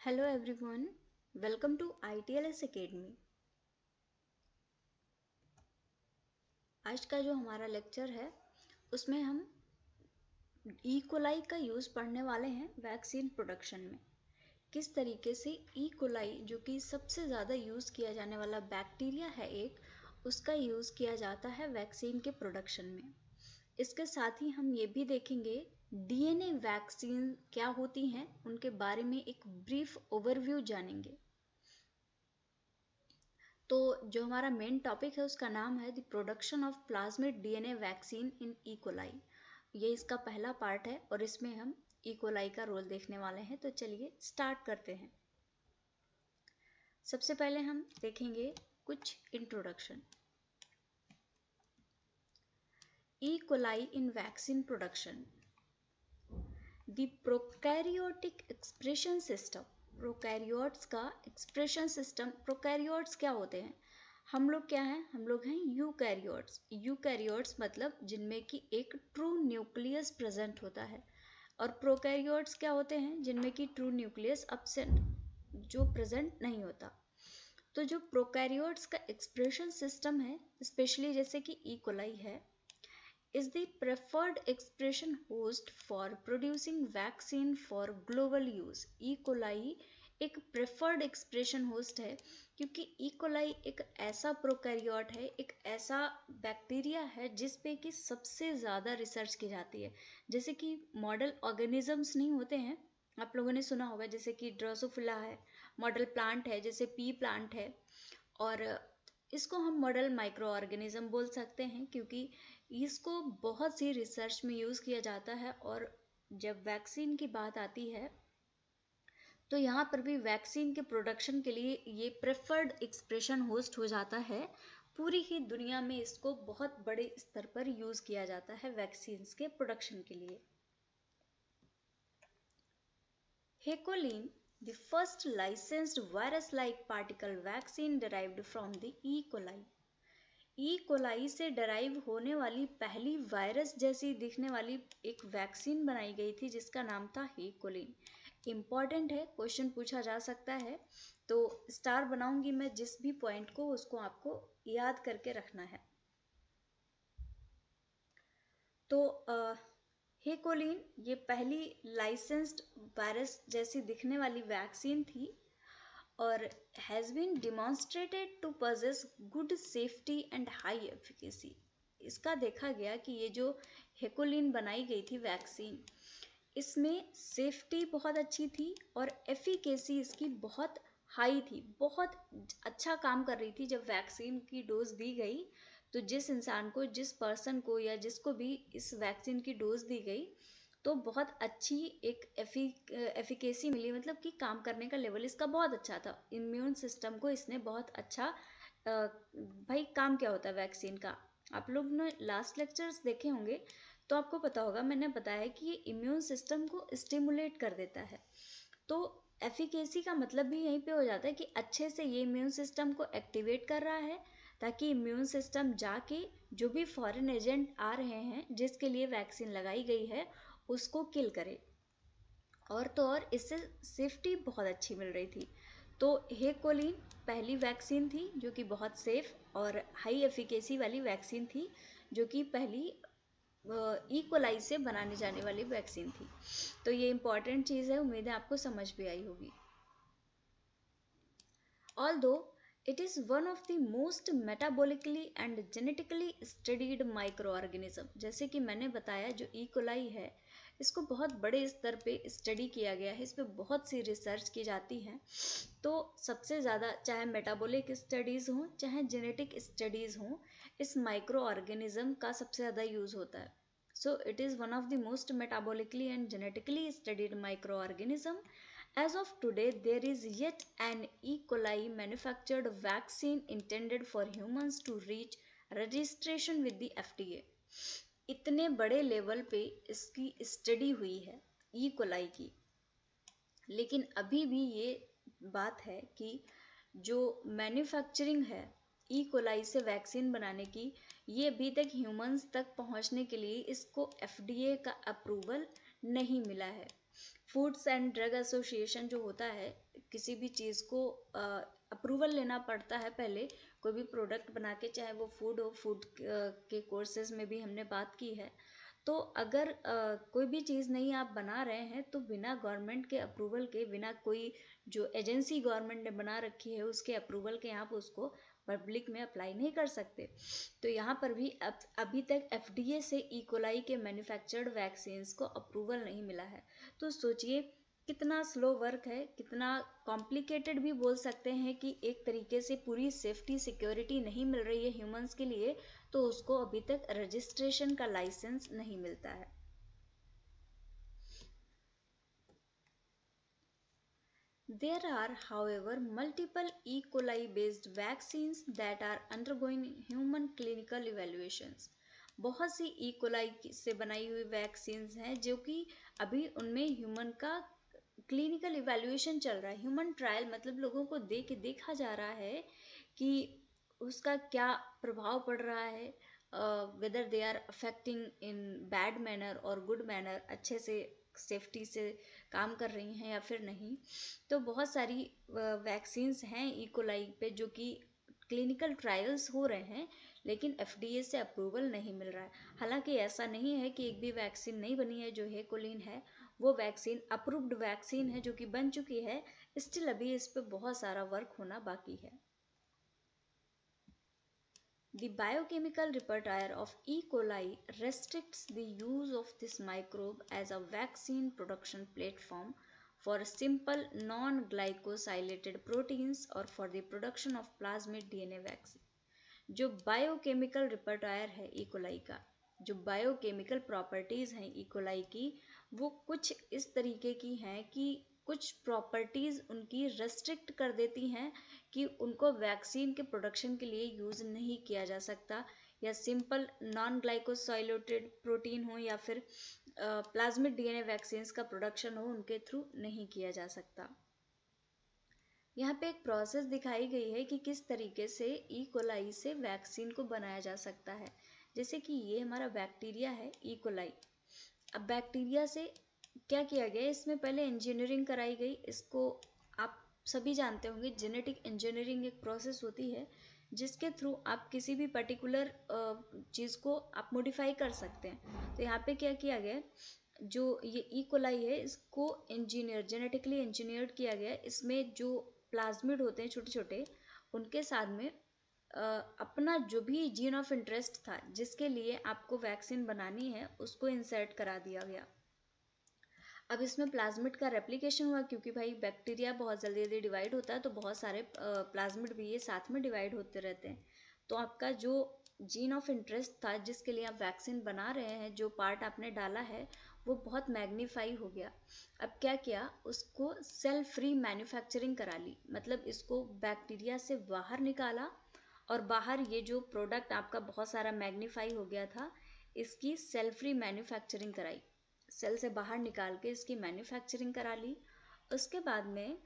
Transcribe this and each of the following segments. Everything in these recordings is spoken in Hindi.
Hello everyone, welcome to ITLS Academy। आज का जो हमारा लेक्चर है उसमें हम ई कोलाई का यूज़ पढ़ने वाले हैं वैक्सीन प्रोडक्शन में। किस तरीके से ई कोलाई जो कि सबसे ज़्यादा यूज़ किया जाने वाला बैक्टीरिया है उसका यूज़ किया जाता है वैक्सीन के प्रोडक्शन में। इसके साथ ही हम ये भी देखेंगे डीएनए वैक्सीन क्या होती हैं, उनके बारे में एक ब्रीफ ओवरव्यू जानेंगे। तो जो हमारा मेन टॉपिक है उसका नाम है the production of plasmid DNA vaccine in E coli. ये इसका पहला पार्ट है और इसमें हम ई कोलाई का रोल देखने वाले हैं। तो चलिए स्टार्ट करते हैं। सबसे पहले हम देखेंगे कुछ introduction. E coli in vaccine production. The prokaryotic expression system. Prokaryotes का एक्सप्रेशन सिस्टम। प्रोकैरियोट्स क्या होते हैं? हम लोग क्या हैं? हम लोग हैं यूकैरियोट्स। यूकैरियोट्स मतलब जिनमें कि एक ट्रू न्यूक्लियस प्रेजेंट होता है, और प्रोकैरियोट्स क्या होते हैं? जिनमें कि ट्रू न्यूक्लियस एब्सेंट, जो प्रेजेंट नहीं होता। तो जो प्रोकैरियोट्स का एक्सप्रेशन सिस्टम है, स्पेशली जैसे कि ई कोलाई है, is the preferred expression host for producing vaccine for global use। E. coli एक प्रेफर्ड एक्सप्रेशन होस्ट है क्योंकि ई कोलाई एक ऐसा प्रोकैरियोट है, एक ऐसा बैक्टीरिया है जिस पे कि सबसे ज़्यादा रिसर्च की जाती है। जैसे कि मॉडल ऑर्गेनिजम्स नहीं होते हैं, आप लोगों ने सुना होगा, जैसे कि ड्रोसोफिला है, मॉडल प्लांट है, जैसे पी प्लांट है, और इसको हम मॉडल माइक्रो ऑर्गेनिज्म बोल सकते हैं क्योंकि इसको बहुत सी रिसर्च में यूज़ किया जाता है। और जब वैक्सीन की बात आती है तो यहाँ पर भी वैक्सीन के प्रोडक्शन के लिए ये प्रेफर्ड एक्सप्रेशन होस्ट हो जाता है। पूरी ही दुनिया में इसको बहुत बड़े स्तर पर यूज़ किया जाता है वैक्सीन्स के प्रोडक्शन के लिए। हेकोलिन, the first licensed virus-like particle vaccine derived from the E. coli। E coli से डराइव होने वाली पहली वायरस जैसी दिखने वाली एक वैक्सीन बनाई गई थी जिसका नाम था हेकोलिन। इम्पॉर्टेंट है, क्वेश्चन पूछा जा सकता है, तो स्टार बनाऊंगी मैं जिस भी पॉइंट को, उसको आपको याद करके रखना है। तो हेकोलिन ये पहली लाइसेंस्ड वायरस जैसी दिखने वाली वैक्सीन थी और has been demonstrated to possess good safety and high efficacy. इसका देखा गया कि ये जो हेकोलिन बनाई गई थी वैक्सीन, इसमें सेफ्टी बहुत अच्छी थी और एफिकेसी इसकी बहुत हाई थी, बहुत अच्छा काम कर रही थी। जब वैक्सीन की डोज दी गई तो जिस इंसान को, जिस पर्सन को या जिसको भी इस वैक्सीन की डोज दी गई तो बहुत अच्छी एक एफिकेसी मिली, मतलब कि काम करने का लेवल इसका बहुत अच्छा था। इम्यून सिस्टम को इसने बहुत अच्छा भाई काम क्या होता है वैक्सीन का, आप लोग ने लास्ट लेक्चर्स देखे होंगे तो आपको पता होगा, मैंने बताया कि ये इम्यून सिस्टम को स्टिमुलेट कर देता है। तो एफिकेसी का मतलब भी यहीं पे हो जाता है कि अच्छे से ये इम्यून सिस्टम को एक्टिवेट कर रहा है ताकि इम्यून सिस्टम जाके जो भी फॉरेन एजेंट आ रहे हैं जिसके लिए वैक्सीन लगाई गई है उसको किल करे। और तो और इससे सेफ्टी बहुत अच्छी मिल रही थी। तो हेकोलिन पहली वैक्सीन थी जो कि बहुत सेफ और हाई एफिकेसी वाली वैक्सीन थी, जो कि पहली ई कोलाई से बनाने जाने वाली वैक्सीन थी। तो ये इंपॉर्टेंट चीज़ है, उम्मीद है आपको समझ भी आई होगी। Although it is one of the most metabolically and genetically studied microorganism, जैसे कि मैंने बताया जो ई कोलाई है इसको बहुत बड़े स्तर पे स्टडी किया गया है, इस पर बहुत सी रिसर्च की जाती है। तो सबसे ज़्यादा चाहे मेटाबॉलिक स्टडीज़ हों चाहे जेनेटिक स्टडीज़ हों, इस माइक्रो ऑर्गेनिज्म का सबसे ज़्यादा यूज़ होता है। So it is one of the most metabolically and genetically studied microorganism. As of today, there is yet an E. coli manufactured vaccine intended for humans to reach registration with the FDA। इतने बड़े लेवल पे इसकी स्टडी हुई है ई कोलाई की, लेकिन अभी भी ये बात है कि जो मैन्युफैक्चरिंग है ई कोलाई से वैक्सीन बनाने की, ये अभी तक ह्यूमंस तक पहुंचने के लिए इसको एफडीए का अप्रूवल नहीं मिला है। फूड्स एंड ड्रग एसोसिएशन जो होता है किसी भी चीज़ को अप्रूवल लेना पड़ता है पहले, कोई भी प्रोडक्ट बना के, चाहे वो फूड हो, फूड के कोर्सेज में भी हमने बात की है। तो अगर कोई भी चीज़ नहीं आप बना रहे हैं तो बिना गवर्नमेंट के अप्रूवल के, बिना कोई जो एजेंसी गवर्नमेंट ने बना रखी है उसके अप्रूवल के आप उसको पब्लिक में अप्लाई नहीं कर सकते। तो यहाँ पर भी अभी तक FDA से ई कोलाई के मैन्युफैक्चर्ड वैक्सीन्स को अप्रूवल नहीं मिला है। तो सोचिए कितना स्लो वर्क है, कितना कॉम्प्लिकेटेड भी बोल सकते हैं कि एक तरीके से पूरी सेफ्टी सिक्योरिटी नहीं मिल रही है ह्यूमंस के लिए, तो उसको अभी तक रजिस्ट्रेशन का लाइसेंस नहीं मिलता है। There are, however, multiple E. coli based vaccines that are undergoing human clinical evaluations. बहुत सी E. coli से बनाई हुई वैक्सीन्स हैं जो कि अभी उनमें ह्यूमन का क्लिनिकल इवैल्यूएशन चल रहा है। ह्यूमन ट्रायल मतलब लोगों को देखा जा रहा है कि उसका क्या प्रभाव पड़ रहा है, whether they are affecting in bad manner और गुड मैनर, अच्छे से सेफ्टी से काम कर रही हैं या फिर नहीं। तो बहुत सारी वैक्सीन्स हैं ई कोलाई पे जो कि क्लिनिकल ट्रायल्स हो रहे हैं, लेकिन FDA से अप्रूवल नहीं मिल रहा है। हालांकि ऐसा नहीं है कि एक भी वैक्सीन नहीं बनी है। जो है कोलिन है वो वैक्सीन अप्रूव्ड वैक्सीन है जो कि बन चुकी है, स्टिल अभी इस पे बहुत सारा वर्क होना बाकी है। The biochemical repertoire of E. coli restricts the use of this microbe as a vaccine production platform for simple non-glycosylated proteins or for the production of plasmid DNA vaccine. जो बायोकेमिकल रिपर्टायर है ई कोलाई का, जो बायोकेमिकल प्रॉपर्टीज़ हैं ई कोलाई की, वो कुछ इस तरीके की हैं कि कुछ प्रॉपर्टीज़ उनकी रेस्ट्रिक्ट कर देती हैं कि उनको वैक्सीन के प्रोडक्शन के लिए यूज़ नहीं किया जा सकता, या सिंपल नॉन ग्लाइकोसाइलेटेड प्रोटीन हो या फिर प्लाज्मिड DNA वैक्सीन्स का प्रोडक्शन हो, उनके थ्रू नहीं किया जा सकता। यहाँ पे एक प्रोसेस दिखाई गई है कि किस तरीके से ई कोलाई से वैक्सीन को बनाया जा सकता है। जैसे कि ये हमारा बैक्टीरिया है ई कोलाई। अब बैक्टीरिया से क्या किया गया, इसमें पहले इंजीनियरिंग कराई गई। इसको आप सभी जानते होंगे, जेनेटिक इंजीनियरिंग एक प्रोसेस होती है जिसके थ्रू आप किसी भी पर्टिकुलर चीज़ को आप मॉडिफाई कर सकते हैं। तो यहाँ पे क्या किया गया, जो ये ई कोलाई है इसको जेनेटिकली इंजीनियर्ड किया गया। इसमें जो प्लाज्मिड होते हैं छोटे छोटे, उनके साथ में अपना जो भी जीन ऑफ इंटरेस्ट था जिसके लिए आपको वैक्सीन बनानी है उसको इंसर्ट करा दिया गया। अब इसमें प्लाज्मिड का रेप्लिकेशन हुआ, क्योंकि भाई बैक्टीरिया बहुत जल्दी जल्दी डिवाइड होता है, तो बहुत सारे प्लाज्मिड भी ये साथ में डिवाइड होते रहते हैं। तो आपका जो जीन ऑफ इंटरेस्ट था जिसके लिए आप वैक्सीन बना रहे हैं, जो पार्ट आपने डाला है वो बहुत मैग्नीफाई हो गया। अब क्या किया, उसको सेल फ्री मैन्युफैक्चरिंग करा ली, मतलब इसको बैक्टीरिया से बाहर निकाला और बाहर ये जो प्रोडक्ट आपका बहुत सारा मैग्नीफाई हो गया था, इसकी सेल फ्री मैन्युफैक्चरिंग कराई। सेल से बाहर निकाल के इसकी मैन्युफैक्चरिंग करा ली। उसके बाद में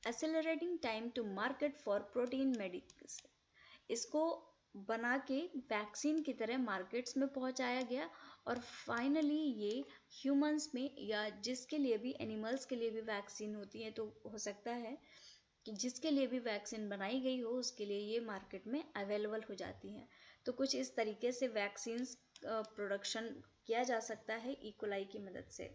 accelerating time to market for protein medicine, इसको बना के वैक्सीन की तरह मार्केट्स में पहुंचाया गया। और फाइनली ये ह्यूमंस में, या जिसके लिए भी, एनिमल्स के लिए भी वैक्सीन होती है, तो हो सकता है कि जिसके लिए भी वैक्सीन बनाई गई हो उसके लिए ये मार्केट में अवेलेबल हो जाती हैं। तो कुछ इस तरीके से वैक्सीन्स प्रोडक्शन किया जा सकता है ई कोलाई की मदद से।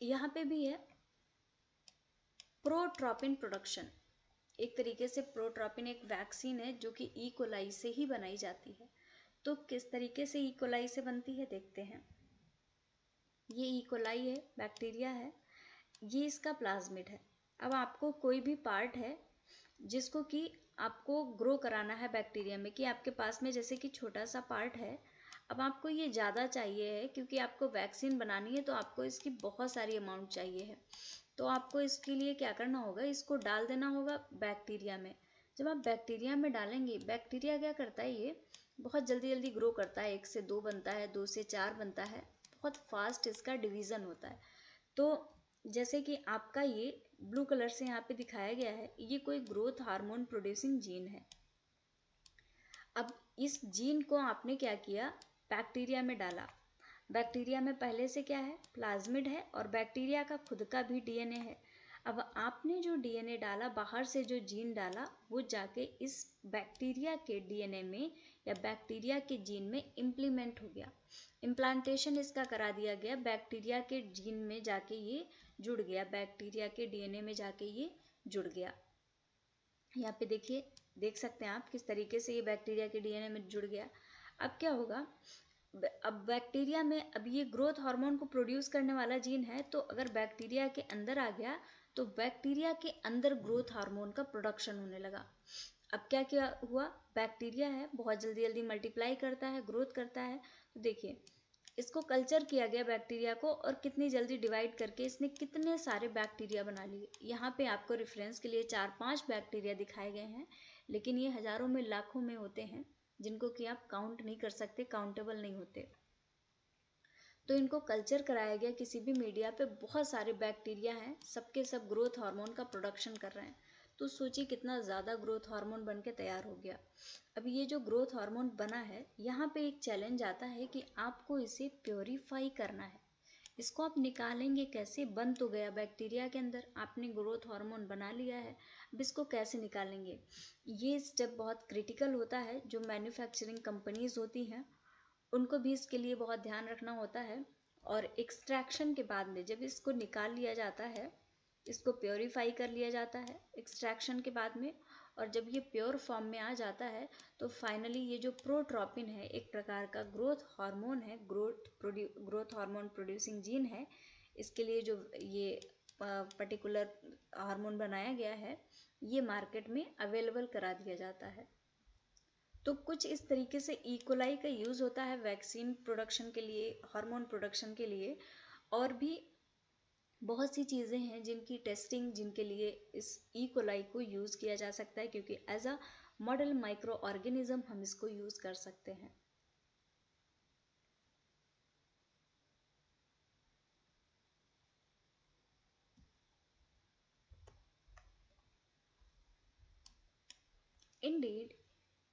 यहाँ पे भी है प्रोट्रोपिन प्रोडक्शन। एक तरीके से प्रोट्रोपिन एक वैक्सीन है जो कि ई कोलाई से ही बनाई जाती है। तो किस तरीके से ई कोलाई से बनती है देखते हैं। ये ई कोलाई है, बैक्टीरिया है, ये इसका प्लाज्मिड है। अब आपको कोई भी पार्ट है जिसको कि आपको ग्रो कराना है बैक्टीरिया में, कि आपके पास में जैसे कि छोटा सा पार्ट है, अब आपको ये ज़्यादा चाहिए है क्योंकि आपको वैक्सीन बनानी है, तो आपको इसकी बहुत सारी अमाउंट चाहिए है। तो आपको इसके लिए क्या करना होगा, इसको डाल देना होगा बैक्टीरिया में। जब आप बैक्टीरिया में डालेंगे, बैक्टीरिया क्या करता है, ये बहुत जल्दी जल्दी ग्रो करता है, 1 से 2 बनता है, 2 से 4 बनता है, बहुत फास्ट इसका डिवीज़न होता है। तो जैसे कि आपका ये ब्लू कलर से यहाँ पे दिखाया गया है, ये कोई ग्रोथ हार्मोन प्रोड्यूसिंग जीन है। अब इस जीन को आपने क्या किया, बैक्टीरिया में डाला। बैक्टीरिया में पहले से क्या है, प्लाज्मिड है, और बैक्टीरिया का खुद का भी डीएनए है। अब आपने जो डीएनए डाला, बाहर से जो जीन डाला, वो जाके इस बैक्टीरिया के डीएनए में या बैक्टीरिया के जीन में इम्प्लीमेंट हो गया। इम्प्लांटेशन इसका करा दिया गया, बैक्टीरिया के जीन में जाके ये जुड़ गया, बैक्टीरिया के डीएनए में जाके ये जुड़ गया। यहाँ पे देखिए, देख सकते हैं आप किस तरीके से ये बैक्टीरिया के डीएनए में जुड़ गया। अब क्या होगा, अब बैक्टीरिया में, अब ये ग्रोथ हार्मोन को प्रोड्यूस करने वाला जीन है, तो अगर बैक्टीरिया के अंदर आ गया तो बैक्टीरिया के अंदर ग्रोथ हार्मोन का प्रोडक्शन होने लगा। अब क्या क्या हुआ, बैक्टीरिया है, बहुत जल्दी जल्दी मल्टीप्लाई करता है, ग्रोथ करता है। तो देखिए, इसको कल्चर किया गया बैक्टीरिया को, और कितनी जल्दी डिवाइड करके इसने कितने सारे बैक्टीरिया बना लिए। यहाँ पे आपको रेफरेंस के लिए 4-5 बैक्टीरिया दिखाए गए हैं, लेकिन ये हजारों में लाखों में होते हैं, जिनको कि आप काउंट नहीं कर सकते, काउंटेबल नहीं होते। तो इनको कल्चर कराया गया किसी भी मीडिया पे, बहुत सारे बैक्टीरिया हैं, सबके सब ग्रोथ हार्मोन का प्रोडक्शन कर रहे हैं। तो सोचिए कितना ज़्यादा ग्रोथ हार्मोन बन के तैयार हो गया। अब ये जो ग्रोथ हार्मोन बना है, यहाँ पे एक चैलेंज आता है कि आपको इसे प्योरीफाई करना है। इसको आप निकालेंगे कैसे, बन तो गया बैक्टीरिया के अंदर, आपने ग्रोथ हार्मोन बना लिया है, अब इसको कैसे निकालेंगे। ये स्टेप बहुत क्रिटिकल होता है। जो मैन्युफैक्चरिंग कंपनीज होती हैं, उनको भी इसके लिए बहुत ध्यान रखना होता है। और एक्सट्रैक्शन के बाद में जब इसको निकाल लिया जाता है, इसको प्योरीफाई कर लिया जाता है एक्सट्रैक्शन के बाद में, और जब ये प्योर फॉर्म में आ जाता है, तो फाइनली ये जो प्रोट्रोपिन है, एक प्रकार का ग्रोथ हार्मोन है, ग्रोथ हार्मोन प्रोड्यूसिंग जीन है, इसके लिए जो ये पर्टिकुलर हार्मोन बनाया गया है, ये मार्केट में अवेलेबल करा दिया जाता है। तो कुछ इस तरीके से इकोलाई का यूज़ होता है वैक्सीन प्रोडक्शन के लिए, हार्मोन प्रोडक्शन के लिए, और भी बहुत सी चीज़ें हैं जिनकी टेस्टिंग, जिनके लिए इस इकोलाई को यूज़ किया जा सकता है, क्योंकि as a model micro organism हम इसको यूज़ कर सकते हैं। Indeed,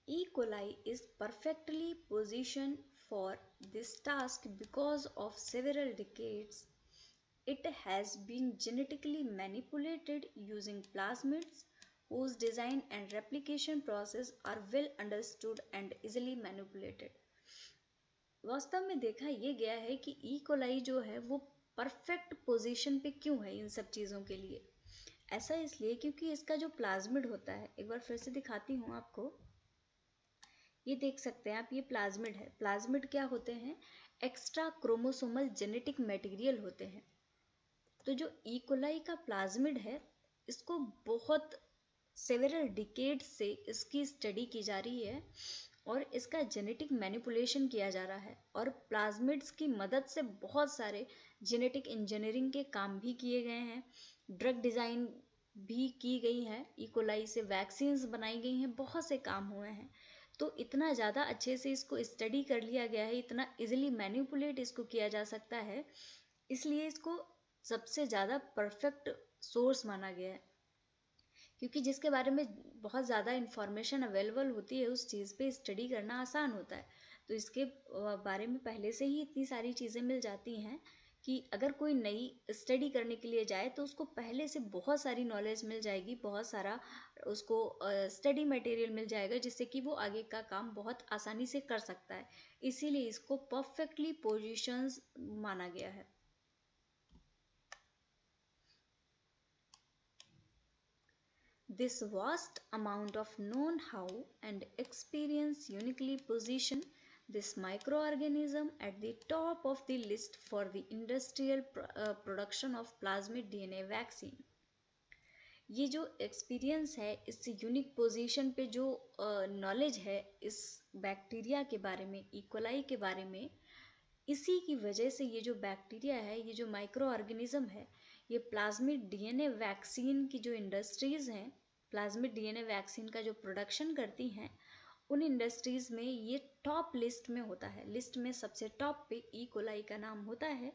E. coli is perfectly positioned for this task because of several decades it has been genetically manipulated using plasmids whose design and replication process are well understood and easily manipulated. वास्तव में देखा ये गया है कि ई कोलाई जो है वो परफेक्ट पोजीशन पे क्यों है इन सब चीज़ों के लिए। ऐसा इसलिए क्योंकि इसका जो प्लाज्मिड होता है, एक बार फिर से दिखाती हूँ आपको, ये देख सकते हैं आप, ये प्लाज्मिड है। प्लाज्मिड क्या होते हैं, एक्स्ट्रा क्रोमोसोमल जेनेटिक मटेरियल होते हैं। तो जो ई कोलाई का प्लाज्मिड है, इसको बहुत सेवेरल डिकेड से इसकी स्टडी की जा रही है, और इसका जेनेटिक मैनिपुलेशन किया जा रहा है, और प्लाज्मिड्स की मदद से बहुत सारे जेनेटिक इंजीनियरिंग के काम भी किए गए हैं, ड्रग डिज़ाइन भी की गई है, ई कोलाई से वैक्सीन्स बनाई गई हैं, बहुत से काम हुए हैं। तो इतना ज़्यादा अच्छे से इसको स्टडी कर लिया गया है, इतना इजीली मैनिपुलेट इसको किया जा सकता है, इसलिए इसको सबसे ज़्यादा परफेक्ट सोर्स माना गया है। क्योंकि जिसके बारे में बहुत ज़्यादा इंफॉर्मेशन अवेलेबल होती है, उस चीज़ पे स्टडी करना आसान होता है। तो इसके बारे में पहले से ही इतनी सारी चीज़ें मिल जाती हैं कि अगर कोई नई स्टडी करने के लिए जाए तो उसको पहले से बहुत सारी नॉलेज मिल जाएगी, बहुत सारा उसको स्टडी मटेरियल मिल जाएगा, जिससे कि वो आगे का काम बहुत आसानी से कर सकता है। इसीलिए इसको परफेक्टली पोजीशंस माना गया है। This vast amount of know-how and experience uniquely position this microorganism at the top of the list for the industrial production of plasmid DNA vaccine. ये जो एक्सपीरियंस है, इस यूनिक पोजीशन पे जो नॉलेज है इस बैक्टीरिया के बारे में, इकोलाई के बारे में, इसी की वजह से ये जो बैक्टीरिया है, ये जो माइक्रो ऑर्गेनिज्म है, ये प्लाज्मिड डीएनए वैक्सीन की जो इंडस्ट्रीज़ हैं, प्लाज्मिड डीएनए वैक्सीन का जो प्रोडक्शन करती हैं, उन इंडस्ट्रीज़ में ये टॉप लिस्ट में होता है। लिस्ट में सबसे टॉप पे ई कोलाई का नाम होता है,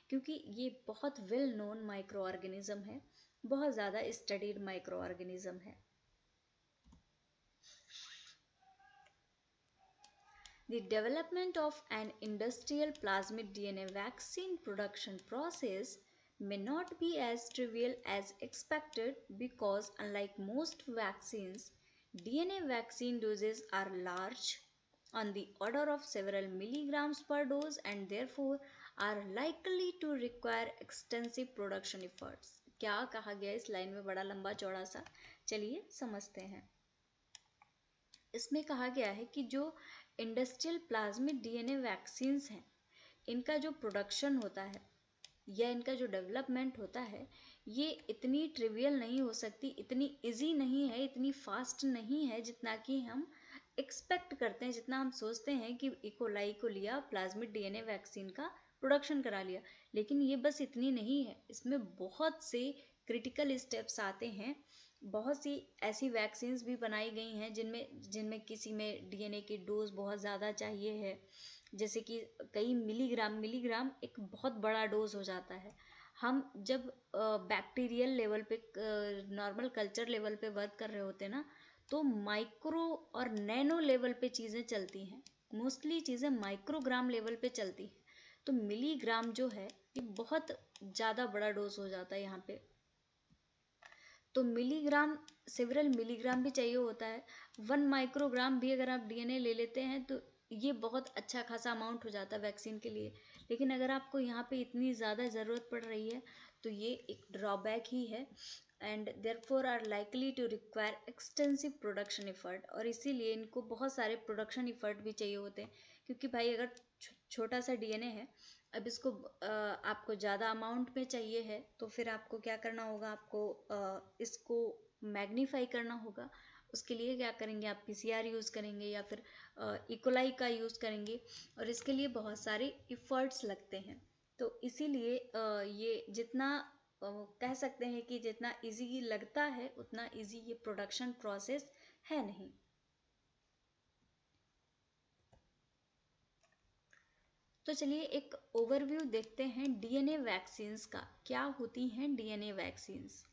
क्योंकि ये बहुत वेल नोन माइक्रो ऑर्गेनिज्म है, बहुत ज़्यादा स्टडीड माइक्रो ऑर्गेनिज्म है। The development of an industrial plasmid DNA vaccine production process may not be as trivial as expected because, unlike most vaccines, DNA vaccine doses are large, on the order of several milligrams per dose, and therefore are likely to require extensive production efforts. क्या कहा गया इस लाइन में बड़ा लंबा चौड़ा सा, चलिए समझते हैं। इसमें कहा गया है कि जो इंडस्ट्रियल प्लाज्मिड डीएनए वैक्सीन्स हैं, इनका जो प्रोडक्शन होता है या इनका जो डेवलपमेंट होता है, ये इतनी ट्रिवियल नहीं हो सकती, इतनी इजी नहीं है, इतनी फास्ट नहीं है जितना कि हम एक्सपेक्ट करते हैं, जितना हम सोचते हैं कि इकोलाई को लिया, प्लाज्मिड डीएनए वैक्सीन का प्रोडक्शन करा लिया। लेकिन ये बस इतनी नहीं है, इसमें बहुत से क्रिटिकल स्टेप्स आते हैं। बहुत सी ऐसी वैक्सीन्स भी बनाई गई हैं जिनमें किसी में डीएनए की डोज बहुत ज़्यादा चाहिए है, जैसे कि कई मिलीग्राम एक बहुत बड़ा डोज हो जाता है। हम जब बैक्टीरियल लेवल पे, नॉर्मल कल्चर लेवल पे वर्क कर रहे होते हैं ना, तो माइक्रो और नैनो लेवल पे चीज़ें चलती हैं, मोस्टली चीज़ें माइक्रोग्राम लेवल पे चलती हैं। तो मिलीग्राम जो है ये बहुत ज़्यादा बड़ा डोज हो जाता है यहाँ पे। तो मिलीग्राम, सेवरल मिलीग्राम भी चाहिए होता है। 1 माइक्रोग्राम भी अगर आप डीएनए ले लेते हैं तो ये बहुत अच्छा खासा अमाउंट हो जाता है वैक्सीन के लिए। लेकिन अगर आपको यहाँ पे इतनी ज़्यादा ज़रूरत पड़ रही है तो ये एक ड्रॉबैक ही है, and therefore are likely to require extensive production effort. और इसीलिए इनको बहुत सारे प्रोडक्शन एफर्ट भी चाहिए होते हैं, क्योंकि भाई अगर छोटा सा डीएनए है, अब इसको आपको ज़्यादा अमाउंट में चाहिए है, तो फिर आपको क्या करना होगा, आपको इसको मैग्नीफाई करना होगा। उसके लिए क्या करेंगे, आप पीसीआर यूज़ करेंगे या फिर इकोलाई का यूज़ करेंगे, और इसके लिए बहुत सारे इफ़र्ट्स लगते हैं। तो इसीलिए ये जितना कह सकते हैं कि जितना इजी लगता है उतना इजी ये प्रोडक्शन प्रोसेस है नहीं। तो चलिए एक ओवरव्यू देखते हैं डीएनए वैक्सीन्स का। क्या होती हैं डीएनए वैक्सीन्स?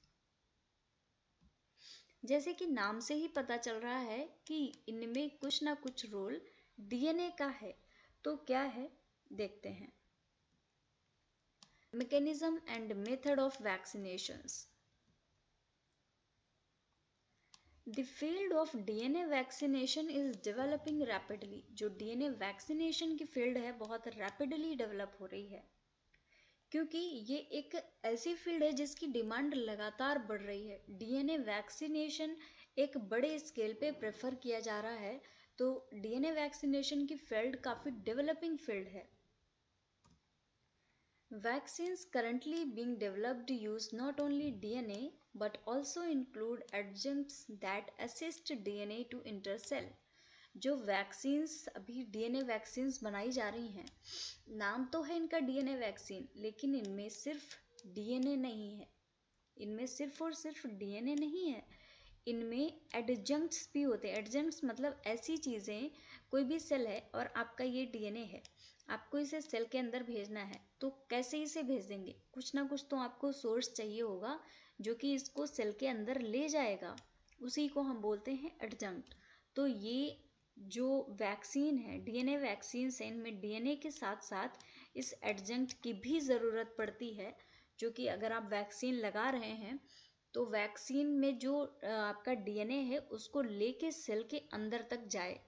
जैसे कि नाम से ही पता चल रहा है कि इनमें कुछ ना कुछ रोल डीएनए का है। तो क्या है, देखते हैं। Mechanism and method of vaccinations. The field of DNA vaccination is developing rapidly। जो DNA vaccination की फील्ड है बहुत रैपिडली डेवलप हो रही है, क्योंकि ये एक ऐसी फील्ड है जिसकी डिमांड लगातार बढ़ रही है। डीएनए वैक्सीनेशन एक बड़े स्केल पे प्रेफर किया जा रहा है, तो डीएनए वैक्सीनेशन की फील्ड काफ़ी डेवलपिंग फील्ड है। Vaccines currently being developed use not only DNA but also include adjuncts that assist DNA to enter cell। जो वैक्सीन्स अभी डीएनए वैक्सीन्स बनाई जा रही हैं, नाम तो है इनका डीएनए वैक्सीन, लेकिन इनमें सिर्फ डीएनए नहीं है, इनमें सिर्फ और सिर्फ डीएनए नहीं है, इनमें एडजंक्ट्स भी होते हैं। एडजंक्ट्स मतलब ऐसी चीज़ें, कोई भी सेल है और आपका ये डीएनए है, आपको इसे सेल के अंदर भेजना है, तो कैसे इसे भेज देंगे? कुछ ना कुछ तो आपको सोर्स चाहिए होगा जो कि इसको सेल के अंदर ले जाएगा, उसी को हम बोलते हैं एडजंक्ट। तो ये जो वैक्सीन है, डीएनए वैक्सीन है, इनमें डीएनए के साथ साथ इस एडजंक्ट की भी ज़रूरत पड़ती है, जो कि अगर आप वैक्सीन लगा रहे हैं तो वैक्सीन में जो आपका डीएनए है उसको लेके सेल के अंदर तक जाए।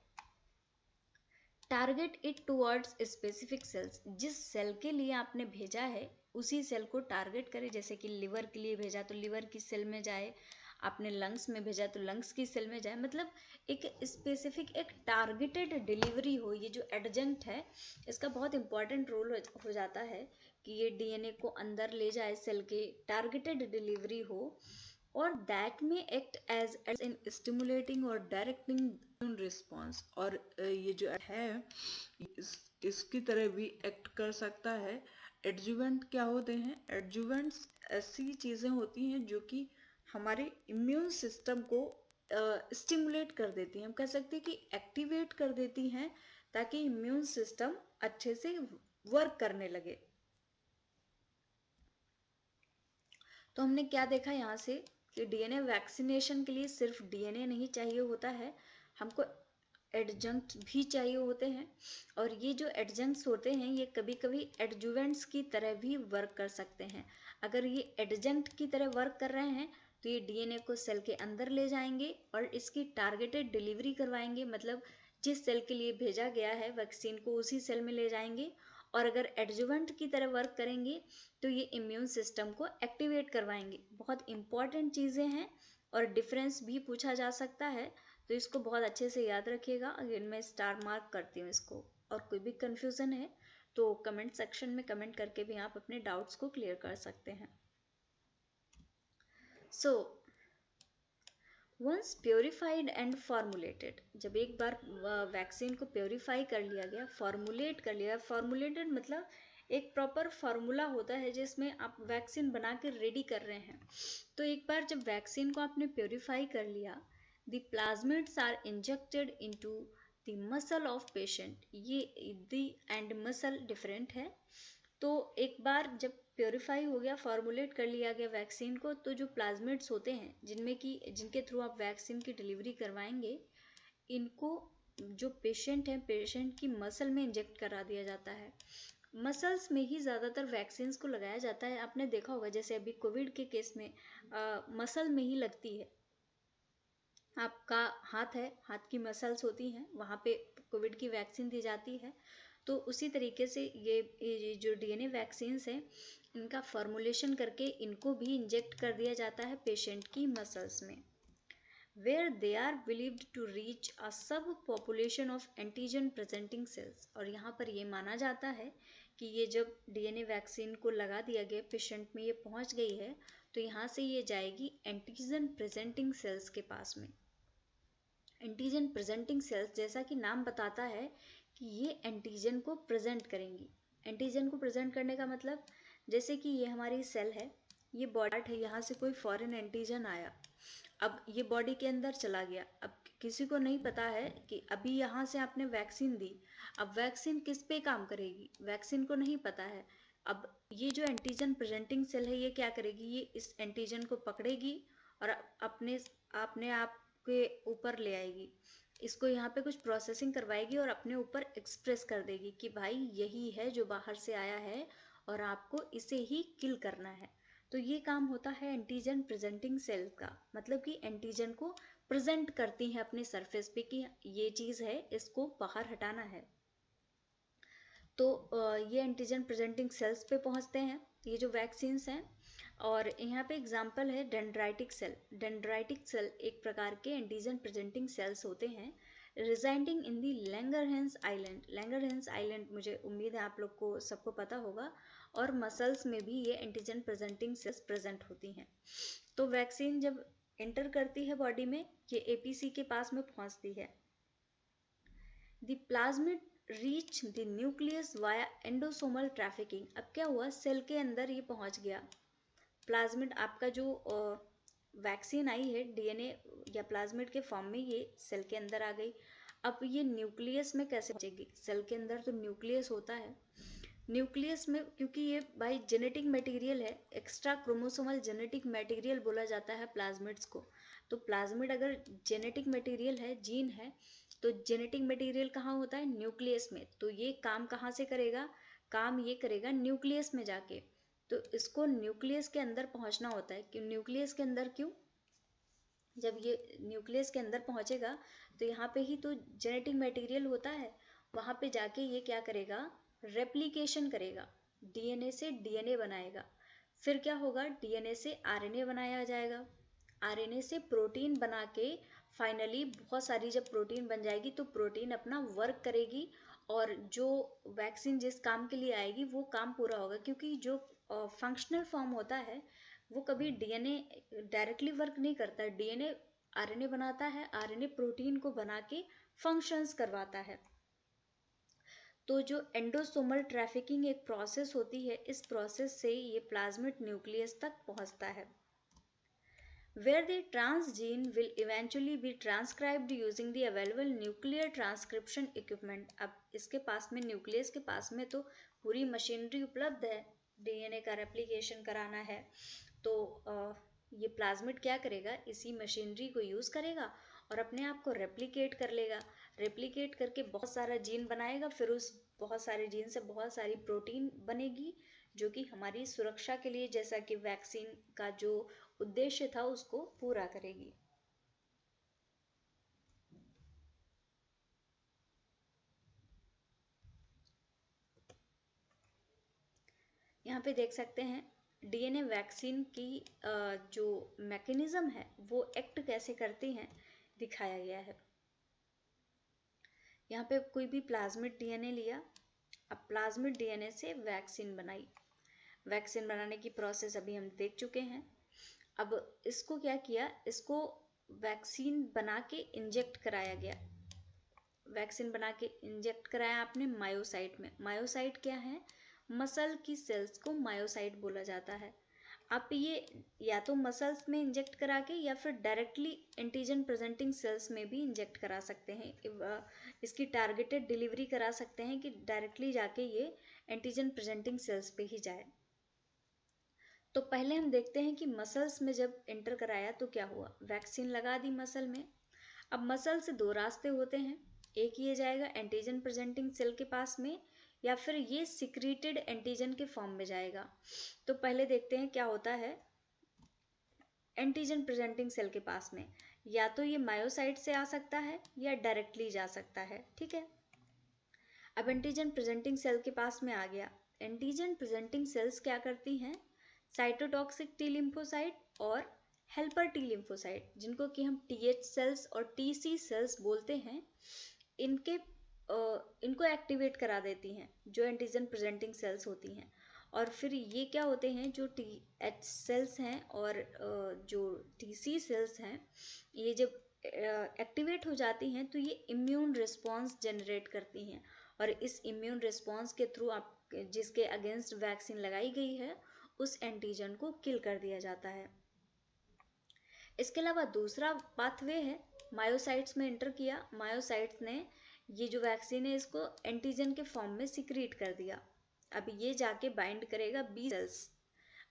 Target it towards specific sales. जिस सेल के लिए आपने भेजा है उसी सेल को टारगेट करे। जैसे कि लिवर के लिए भेजा तो लिवर की सेल में जाए, आपने लंग्स में भेजा तो लंग्स की सेल में जाए, मतलब एक स्पेसिफिक, एक टारगेटेड डिलीवरी हो। ये जो एडजंक्ट है इसका बहुत इंपॉर्टेंट रोल हो जाता है कि ये डीएनए को अंदर ले जाए, सेल के टारगेटेड डिलीवरी हो, और दैट में एक्ट एज इन स्टिमुलेटिंग और डायरेक्टिंग रिस्पॉन्स। और ये जो है इसकी तरह भी एक्ट कर सकता है। एडजुवेंट क्या होते हैं? एडजुवेंट्स ऐसी चीज़ें होती हैं जो कि हमारे इम्यून सिस्टम को स्टिमुलेट कर देती हैं, हम कह सकते हैं कि एक्टिवेट कर देती हैं, ताकि इम्यून सिस्टम अच्छे से वर्क करने लगे। तो हमने क्या देखा यहाँ से कि डीएनए वैक्सीनेशन के लिए सिर्फ डीएनए नहीं चाहिए होता है, हमको एडजंक्ट भी चाहिए होते हैं, और ये जो एडजंक्ट्स होते हैं ये कभी कभी एडजुवेंट्स की तरह भी वर्क कर सकते हैं। अगर ये एडजंक्ट की तरह वर्क कर रहे हैं तो ये डीएनए को सेल के अंदर ले जाएंगे और इसकी टारगेटेड डिलीवरी करवाएंगे, मतलब जिस सेल के लिए भेजा गया है वैक्सीन को उसी सेल में ले जाएंगे। और अगर एडजुवेंट की तरह वर्क करेंगे तो ये इम्यून सिस्टम को एक्टिवेट करवाएंगे। बहुत इंपॉर्टेंट चीज़ें हैं और डिफरेंस भी पूछा जा सकता है, तो इसको बहुत अच्छे से याद रखिएगा। अगेन मैं स्टार मार्क करती हूँ इसको। और कोई भी कंफ्यूजन है तो कमेंट सेक्शन में कमेंट करके भी आप अपने डाउट्स को क्लियर कर सकते हैं। So once purified and formulated, जब एक बार वैक्सीन को प्योरीफाई कर लिया गया, फॉर्मुलेट कर लिया, फॉर्मुलेटेड मतलब एक प्रॉपर फार्मूला होता है जिसमें आप वैक्सीन बना के रेडी कर रहे हैं। तो एक बार जब वैक्सीन को आपने प्योरीफाई कर लिया, the plasmids are injected into the muscle of patient. ये द एंड मसल डिफरेंट है। तो एक बार जब प्योरीफाई हो गया, फॉर्मुलेट कर लिया गया वैक्सीन को, तो जो प्लाज्मिड्स होते हैं जिनके थ्रू आप वैक्सीन की डिलीवरी करवाएंगे, इनको जो पेशेंट है, पेशेंट की मसल में इंजेक्ट करा दिया जाता है। मसल्स में ही ज़्यादातर वैक्सीन्स को लगाया जाता है। आपने देखा होगा जैसे अभी कोविड के केस में मसल में ही लगती है। आपका हाथ है, हाथ की मसल्स होती हैं, वहाँ पे कोविड की वैक्सीन दी जाती है। तो उसी तरीके से ये जो डीएनए वैक्सीन्स हैं, इनका फॉर्मुलेशन करके इनको भी इंजेक्ट कर दिया जाता है पेशेंट की मसल्स में, where they are believed to reach a sub population of antigen presenting cells। और यहाँ पर ये माना जाता है कि ये जब डीएनए वैक्सीन को लगा दिया गया, पेशेंट में ये पहुँच गई है, तो यहाँ से ये जाएगी एंटीजन प्रेजेंटिंग सेल्स के पास में। एंटीजन प्रेजेंटिंग सेल्स, जैसा कि नाम बताता है कि ये एंटीजन को प्रेजेंट करेंगी। एंटीजन को प्रेजेंट करने का मतलब, जैसे कि ये हमारी सेल है, ये बॉडी है, यहाँ से कोई फॉरेन एंटीजन आया, अब ये बॉडी के अंदर चला गया। अब किसी को नहीं पता है कि अभी यहाँ से आपने वैक्सीन दी, अब वैक्सीन किस पे काम करेगी, वैक्सीन को नहीं पता है। अब ये जो एंटीजन प्रेजेंटिंग सेल है ये क्या करेगी, ये इस एंटीजन को पकड़ेगी और अपने आप के ऊपर ले आएगी। इसको यहाँ पे कुछ प्रोसेसिंग करवाएगी और अपने ऊपर एक्सप्रेस कर देगी कि भाई यही है जो बाहर से आया है और आपको इसे ही किल करना है। तो ये काम होता है एंटीजन प्रेजेंटिंग सेल का, मतलब कि एंटीजन को प्रेजेंट करती हैं अपने सरफेस पे कि ये चीज़ है, इसको बाहर हटाना है। तो ये एंटीजन प्रेजेंटिंग सेल्स पे पहुंचते हैं ये जो वैक्सीन्स हैं। और यहाँ पे एग्जांपल है डेंड्राइटिक सेल। डेंड्राइटिक सेल एक प्रकार के एंटीजन प्रेजेंटिंग सेल्स होते हैं, रिजाइडिंग इन दी लैंगरहैंस आइलैंड। लैंगरहैंस आइलैंड मुझे उम्मीद है आप लोग को सबको पता होगा। और मसल्स में भी ये एंटीजन प्रेजेंटिंग सेल्स प्रेजेंट होती हैं। तो वैक्सीन जब एंटर करती है बॉडी में, ये एपीसी के पास में पहुंचती है। The plasmid reach the nucleus via endosomal trafficking. अब क्या हुआ, सेल के अंदर ये पहुंच गया प्लाज्मिड, आपका जो वैक्सीन आई है डीएनए या प्लाज्मिड के फॉर्म में ये सेल के अंदर आ गई। अब ये न्यूक्लियस में कैसे पहुंचेगी, सेल के अंदर तो न्यूक्लियस होता है, न्यूक्लियस में क्योंकि ये भाई जेनेटिक मटेरियल है, एक्स्ट्रा क्रोमोसोमल जेनेटिक मटेरियल बोला जाता है प्लाज्मिड्स को। तो प्लाज्मिड अगर जेनेटिक मटेरियल है, जीन है, तो जेनेटिक मटेरियल कहाँ होता है, न्यूक्लियस में। तो ये काम कहाँ से करेगा, काम ये करेगा न्यूक्लियस में जाके। तो इसको न्यूक्लियस के अंदर पहुंचना होता है। कि न्यूक्लियस के अंदर क्यों, जब ये न्यूक्लियस के अंदर पहुंचेगा तो यहाँ पे ही तो जेनेटिक मटेरियल होता है, वहाँ पे जाके ये क्या करेगा, रेप्लिकेशन करेगा, डीएनए से डीएनए बनाएगा। फिर क्या होगा, डीएनए से आरएनए बनाया जाएगा, आरएनए से प्रोटीन बना के फाइनली बहुत सारी जब प्रोटीन बन जाएगी तो प्रोटीन अपना वर्क करेगी और जो वैक्सीन जिस काम के लिए आएगी वो काम पूरा होगा। क्योंकि जो फंक्शनल फॉर्म होता है वो कभी डीएनए डायरेक्टली वर्क नहीं करता, डीएनए आरएनए बनाता है, आरएनए प्रोटीन को बना के फंक्शंस करवाता है। तो जो एंडोसोमल ट्रैफिकिंग एक प्रोसेस होती है, इस प्रोसेस से ये प्लाज्मिड न्यूक्लियस तक पहुंचता है, where the transgene will eventually be transcribed using the available nuclear transcription equipment। अब इसके पास में, न्यूक्लियस के पास में तो पूरी मशीनरी उपलब्ध है, डीएनए का रेप्लिकेशन कराना है। तो ये प्लाज्मिड क्या करेगा, इसी मशीनरी को यूज़ करेगा और अपने आप को रेप्लिकेट कर लेगा। रेप्लिकेट करके बहुत सारा जीन बनाएगा, फिर उस बहुत सारे जीन से बहुत सारी प्रोटीन बनेगी जो कि हमारी सुरक्षा के लिए, जैसा कि वैक्सीन का जो उद्देश्य था, उसको पूरा करेगी। यहाँ पे देख सकते हैं डीएनए वैक्सीन की जो मैकेनिज्म है वो एक्ट कैसे करती हैं दिखाया गया है। यहाँ पे कोई भी प्लाज्मिड डीएनए लिया, अब प्लाज्मिड डीएनए से वैक्सीन बनाई। वैक्सीन बनाने की प्रोसेस अभी हम देख चुके हैं। अब इसको क्या किया, इसको वैक्सीन बना के इंजेक्ट कराया गया। वैक्सीन बना के इंजेक्ट कराया आपने मायोसाइट में। मायोसाइट क्या है, मसल की सेल्स को मायोसाइट बोला जाता है। आप ये या तो मसल्स में इंजेक्ट करा के या फिर डायरेक्टली एंटीजन प्रेजेंटिंग सेल्स में भी इंजेक्ट करा सकते हैं। इसकी टारगेटेड डिलीवरी करा सकते हैं कि डायरेक्टली जाके ये एंटीजन प्रेजेंटिंग सेल्स पे ही जाए। तो पहले हम देखते हैं कि मसल्स में जब एंटर कराया तो क्या हुआ। वैक्सीन लगा दी मसल में। अब मसल से दो रास्ते होते हैं, एक ये जाएगा एंटीजन प्रेजेंटिंग सेल के पास में, या फिर ये सिक्रीटेड एंटीजन के फॉर्म में जाएगा। तो पहले देखते हैं क्या होता है एंटीजन प्रेजेंटिंग सेल के पास में। या तो ये मायोसाइट से आ सकता है या डायरेक्टली जा सकता है, ठीक है। अब एंटीजन प्रेजेंटिंग सेल के पास में आ गया। एंटीजन प्रेजेंटिंग सेल्स क्या करती हैं, साइटोटॉक्सिक टी लिम्फोसाइट और हेल्पर टी लिम्फोसाइट, जिनको कि हम टीएच सेल्स और टीसी सेल्स बोलते हैं, इनको एक्टिवेट करा देती हैं जो एंटीजन प्रेजेंटिंग सेल्स होती हैं। और फिर ये क्या होते हैं, जो टी एच सेल्स हैं और जो टी सी सेल्स हैं, ये जब एक्टिवेट हो जाती हैं तो ये इम्यून रिस्पॉन्स जनरेट करती हैं। और इस इम्यून रिस्पॉन्स के थ्रू आप जिसके अगेंस्ट वैक्सीन लगाई गई है उस एंटीजन को किल कर दिया जाता है। इसके अलावा दूसरा पाथवे है, मायोसाइट्स में एंटर किया। मायोसाइट्स ने ये जो वैक्सीन है इसको एंटीजन के फॉर्म में सिक्रीट कर दिया। अब ये जाके बाइंड करेगा बी सेल्स।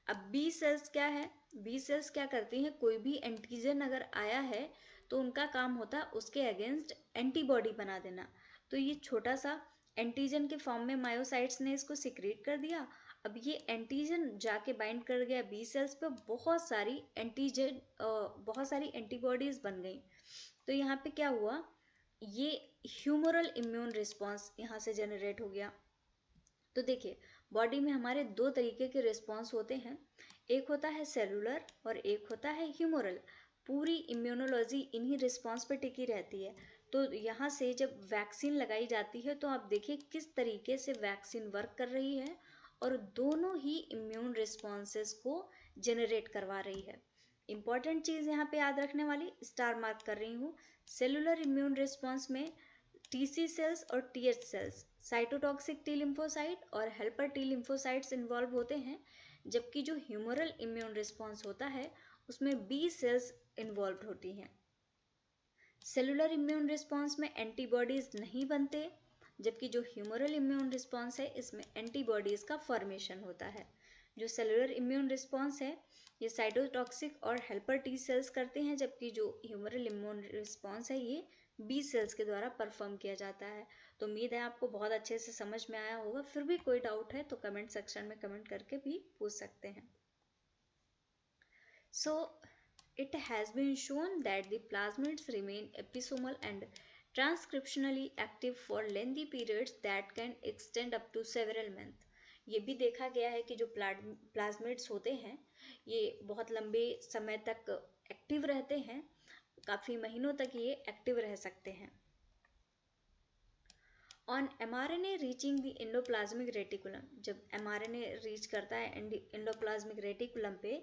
अब बी सेल्स क्या है, बी सेल्स क्या करती हैं, कोई भी एंटीजन अगर आया है तो उनका काम होता है उसके अगेंस्ट एंटीबॉडी बना देना। तो ये छोटा सा एंटीजन के फॉर्म में मायोसाइट्स ने इसको सिक्रीट कर दिया। अब ये एंटीजन जाके बाइंड कर गया बी सेल्स पे, बहुत सारी एंटीबॉडीज बन गई। तो यहाँ पे क्या हुआ, ये ह्यूमरल इम्यून रिस्पॉन्स यहाँ से जनरेट हो गया। तो देखिए बॉडी में हमारे दो तरीके के रिस्पॉन्स होते हैं, एक होता है सेलुलर और एक होता है ह्यूमरल। पूरी इम्यूनोलॉजी इन्हीं रिस्पॉन्स पे टिकी रहती है। तो यहाँ से जब वैक्सीन लगाई जाती है तो आप देखिए किस तरीके से वैक्सीन वर्क कर रही है और दोनों ही इम्यून रिस्पॉन्सेस को जनरेट करवा रही है। इंपॉर्टेंट चीज़ यहाँ पे याद रखने वाली, स्टार मार्क कर रही हूँ, सेलुलर इम्यून रिस्पॉन्स में टीसी सेल्स और TH cells, cytotoxic T lymphocyte और हेल्पर टी लिम्फोसाइट्स इन्वॉल्व होते हैं। जबकि जो ह्यूमरल इम्यून रिस्पॉन्स होता है उसमें बी सेल्स इन्वॉल्व होती हैं। सेलुलर इम्यून रिस्पॉन्स में एंटीबॉडीज नहीं बनते, जबकि जो ह्यूमरल इम्यून रिस्पॉन्स है इसमें एंटीबॉडीज का फॉर्मेशन होता है। जो सेलुलर इम्यून रिस्पॉन्स है ये साइटोटॉक्सिक और हेल्पर टी सेल्स करते हैं, जबकि जो ह्यूमरल इम्यून रिस्पॉन्स है ये बी सेल्स के द्वारा परफॉर्म किया जाता है। तो उम्मीद है आपको बहुत अच्छे से समझ में आया होगा। फिर भी कोई डाउट है तो कमेंट सेक्शन में कमेंट करके भी पूछ सकते हैं। So it has been shown that the plasmids remain episomal and transcriptionally active for lengthy periods that can extend up to several months. ये भी देखा गया है कि जो प्लाज्मिड्स होते हैं ये बहुत लंबे समय तक एक्टिव रहते हैं, काफ़ी महीनों तक ये एक्टिव रह सकते हैं। On mRNA reaching the endoplasmic reticulum, जब mRNA रीच करता है एंडोप्लाज्मिक रेटिकुलम पे,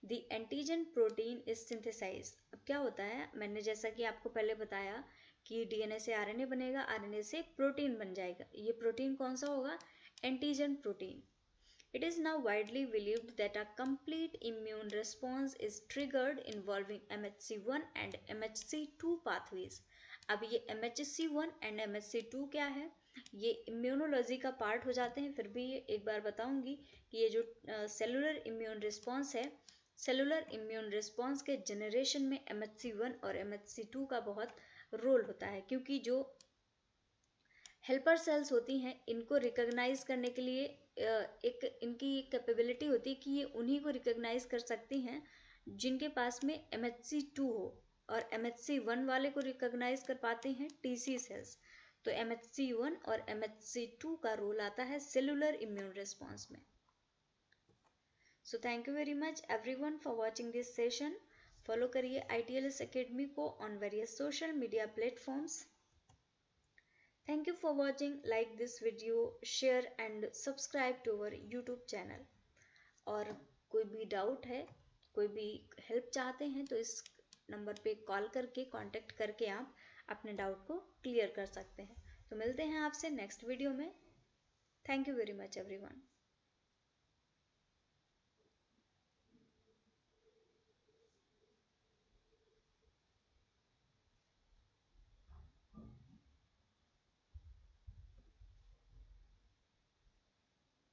the antigen protein is synthesize. अब क्या होता है, मैंने जैसा कि आपको पहले बताया कि डीएनए से आरएनए बनेगा, आरएनए से प्रोटीन बन जाएगा। ये प्रोटीन कौन सा होगा, antigen protein. It is now widely believed that a complete immune response is triggered involving MHC1 and MHC2 pathways. अब ये MHC1 and MHC2 क्या है, ये इम्यूनोलॉजी का पार्ट हो जाते हैं। फिर भी एक बार बताऊंगी कि ये जो सेलुलर इम्यून रिस्पॉन्स है, सेलुलर इम्यून रिस्पॉन्स के जनरेशन में MHC1 और MHC2 का बहुत रोल होता है, क्योंकि जो हेल्पर सेल्स होती हैं, इनको रिकॉग्नाइज करने के लिए एक इनकी कैपेबिलिटी होती है कि ये उन्हीं को रिकॉग्नाइज कर सकती हैं जिनके पास में MHC2 हो, और MHC1 वाले को रिकॉग्नाइज कर पाते हैं TC सेल्स। तो MHC1 और MHC2 का रोल आता है सेलुलर इम्यून रिस्पॉन्स में। So thank you very much everyone for watching this session. Follow करिए ITLS अकेडमी को on various social media platforms. Thank you for watching. Like this video, share and subscribe to our YouTube channel. और कोई भी डाउट है, कोई भी हेल्प चाहते हैं तो इस नंबर पे कॉल करके कांटेक्ट करके आप अपने डाउट को क्लियर कर सकते हैं। तो मिलते हैं आपसे नेक्स्ट वीडियो में। Thank you very much everyone.